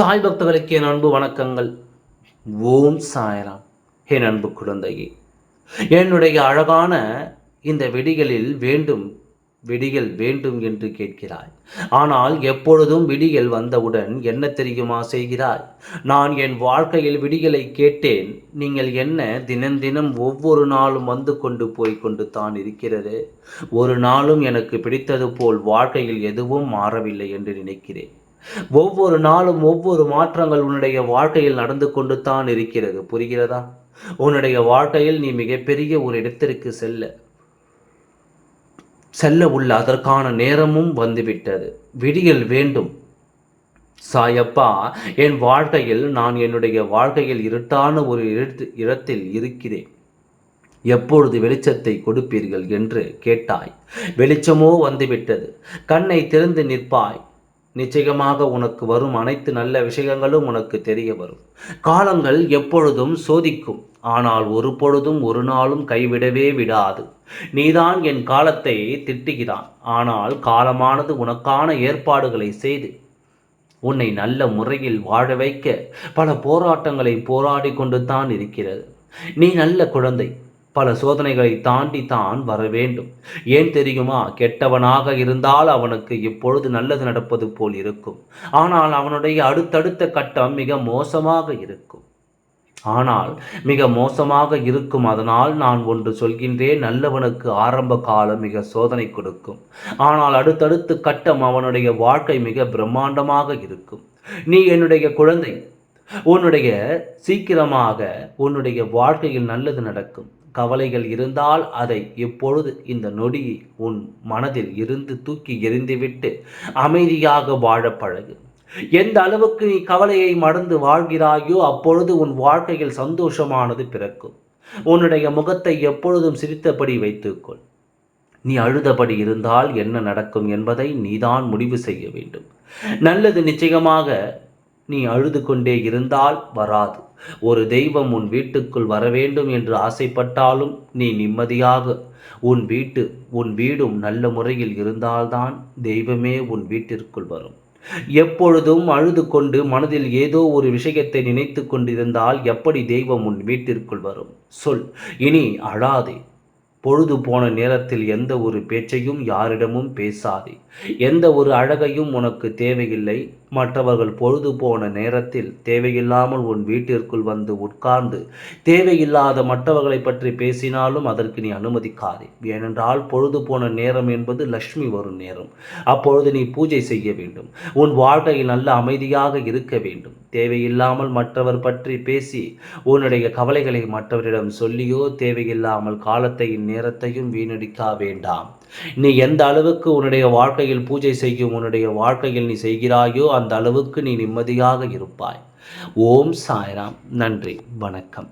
சாய் பக்தர்களுக்கு என் அன்பு வணக்கங்கள். ஓம் சாய்ராம். என் அன்பு குழந்தையே, என்னுடைய அழகான இந்த விடிகள் வேண்டும் என்று கேட்கிறாய். ஆனால் எப்பொழுதும் விடிகள் வந்தவுடன் என்ன தெரியுமா செய்கிறாய்? நான் என் வாழ்க்கையில் விடிகளை கேட்டேன். நீங்கள் என்ன தினம் ஒவ்வொரு நாளும் வந்து கொண்டு தான் இருக்கிறது. ஒரு நாளும் எனக்கு பிடித்தது போல் வாழ்க்கையில் எதுவும் மாறவில்லை என்று நினைக்கிறேன். ஒவ்வொரு நாளும் ஒவ்வொரு மாற்றங்கள் உன்னுடைய வாழ்க்கையில் நடந்து கொண்டு தான் இருக்கிறது. புரிகிறதா? உன்னுடைய வாழ்க்கையில் நீ மிகப்பெரிய ஒரு இடத்திற்கு செல்ல உள்ள அதற்கான நேரமும் வந்துவிட்டது. விடியல் வேண்டும். சாயப்பா, என் வாழ்க்கையில் நான் என்னுடைய வாழ்க்கையில் இருட்டான ஒரு இடத்தில் இருக்கிறேன். எப்பொழுது வெளிச்சத்தை கொடுப்பீர்கள் என்று கேட்டாய். வெளிச்சமோ வந்துவிட்டது. கண்ணை திறந்து நிற்பாய். நிச்சயமாக உனக்கு வரும் அனைத்து நல்ல விஷயங்களும் உனக்கு தெரிய வரும். காலங்கள் எப்பொழுதும் சோதிக்கும், ஆனால் ஒரு பொழுதும் ஒரு நாளும் கைவிடவே விடாது. நீதான் என் காலத்தை திட்டுகிறான், ஆனால் காலமானது உனக்கான ஏற்பாடுகளை செய்து உன்னை நல்ல முறையில் வாழ வைக்க பல போராட்டங்களை போராடி கொண்டு தான் இருக்கிறது. நீ நல்ல குழந்தை. பல சோதனைகளை தாண்டி தான் வர வேண்டும். ஏன் தெரியுமா? கெட்டவனாக இருந்தால் அவனுக்கு இப்பொழுது நல்லது நடப்பது போல் இருக்கும். ஆனால் அவனுடைய அடுத்தடுத்த கட்டம் மிக மோசமாக இருக்கும். அதனால் நான் ஒன்று சொல்கின்றேன். நல்லவனுக்கு ஆரம்ப காலம் மிக சோதனை கொடுக்கும். ஆனால் அடுத்தடுத்து கட்டம் அவனுடைய வாழ்க்கை மிக பிரம்மாண்டமாக இருக்கும். நீ என்னுடைய குழந்தை. சீக்கிரமாக உன்னுடைய வாழ்க்கையில் நல்லது நடக்கும். கவலைகள் இருந்தால் அதை இப்பொழுது இந்த நொடியை உன் மனதில் இருந்து தூக்கி எறிந்துவிட்டு அமைதியாக வாழ பழகு. எந்த அளவுக்கு நீ கவலையை மறந்து வாழ்கிறாயோ அப்பொழுது உன் வாழ்க்கையில் சந்தோஷமானது பிறக்கும். உன்னுடைய முகத்தை எப்பொழுதும் சிரித்தபடி வைத்துக்கொள். நீ அழுதபடி இருந்தால் என்ன நடக்கும் என்பதை நீதான் முடிவு செய்ய வேண்டும். நல்லது நிச்சயமாக நீ அழுது கொண்டே இருந்தால் வராது. ஒரு தெய்வம் உன் வீட்டுக்குள் வர வேண்டும் என்று ஆசைப்பட்டாலும் நீ நிம்மதியாக உன் வீடும் நல்ல முறையில் இருந்தால்தான் தெய்வமே உன் வீட்டிற்குள் வரும். எப்பொழுதும் அழுது கொண்டு மனதில் ஏதோ ஒரு விஷயத்தை நினைத்து கொண்டிருந்தால் எப்படி தெய்வம் உன் வீட்டிற்குள் வரும்? சொல். இனி அழாதே. பொழுது போன நேரத்தில் எந்த ஒரு பேச்சையும் யாரிடமும் பேசாதே. எந்த ஒரு அழகையும் உனக்கு தேவையில்லை. மற்றவர்கள் பொழுது போன நேரத்தில் தேவையில்லாமல் உன் வீட்டிற்குள் வந்து உட்கார்ந்து தேவையில்லாத மற்றவர்களை பற்றி பேசினாலும் அதற்கு நீ அனுமதிக்காதே. ஏனென்றால் பொழுது போன நேரம் என்பது லட்சுமி வரும் நேரம். அப்பொழுது நீ பூஜை செய்ய வேண்டும். உன் வாழ்க்கையில் நல்ல அமைதியாக இருக்க வேண்டும். தேவையில்லாமல் மற்றவர் பற்றி பேசி உன்னுடைய கவலைகளை மற்றவரிடம் சொல்லியோ தேவையில்லாமல் காலத்தையும் நேரத்தையும் வீணடிக்க வேண்டாம். நீ எந்த அளவுக்கு உன்னுடைய வாழ்க்கையில் பூஜை செய்யும் உன்னுடைய வாழ்க்கையில் நீ செய்கிறாயோ அந்த அளவுக்கு நீ நிம்மதியாக இருப்பாய். ஓம் சாய்ராம். நன்றி, வணக்கம்.